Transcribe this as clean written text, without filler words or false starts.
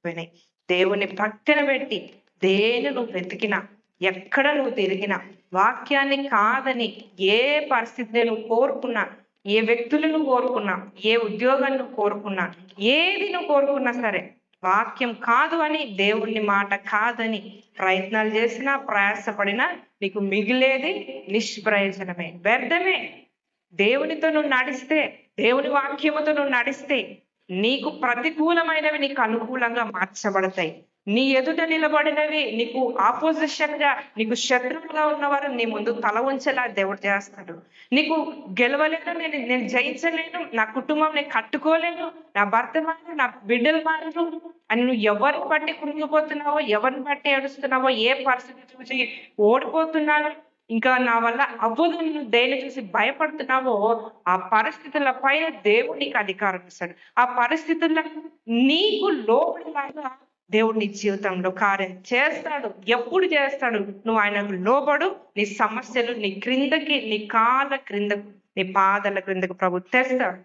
పోయినాయి. దేవుని పక్కన పెట్టి దేని నువ్వు వెతికినా, ఎక్కడ నువ్వు తిరిగినా, వాక్యాన్ని కాదని ఏ పరిస్థితిని నువ్వు కోరుకున్నా, ఏ వ్యక్తులను కోరుకున్నా, ఏ ఉద్యోగాన్ని నువ్వు కోరుకున్నా, ఏది నువ్వు కోరుకున్నా సరే, వాక్యం కాదు అని, దేవుని మాట కాదని ప్రయత్నాలు చేసినా, ప్రయాసపడినా నీకు మిగిలేది నిష్ప్రయోజనమే, వ్యర్థమే. దేవునితో నువ్వు నడిస్తే, దేవుని వాక్యముతో నువ్వు నడిస్తే నీకు ప్రతికూలమైనవి నీకు అనుకూలంగా మార్చబడతాయి. నీ ఎదుట నిలబడినవి నీకు ఆపోజిషన్ గా, నీకు శత్రువులుగా ఉన్నవారు నీ ముందు తల ఉంచేలా దేవుడు చేస్తాడు. నీకు గెలవలేను, నేను జయించలేను, నా కుటుంబం నేను కట్టుకోలేను, నా భర్త మారు, నా బిడ్డలు మారు అని నువ్వు ఎవరిని బట్టి కృంగిపోతున్నావో, ఎవరిని బట్టి ఏడుస్తున్నావో, ఏ పరిస్థితి చూసి ఓడిపోతున్నాను, ఇంకా నా వల్ల అవ్వదు, నువ్వు దేని చూసి భయపడుతున్నావో, ఆ పరిస్థితుల పైన దేవుడు నీకు అధికారం ఇస్తాడు. ఆ పరిస్థితులకు నీకు లోబడిలాగా దేవుడు నీ జీవితంలో కార్యం చేస్తాడు. ఎప్పుడు చేస్తాడు? నువ్వు ఆయనకు లోబడు. నీ సమస్యలు నీ క్రిందకి, నీ కాళ్ళ క్రిందకు, నీ పాదాల క్రిందకు ప్రభు తెస్తాడు.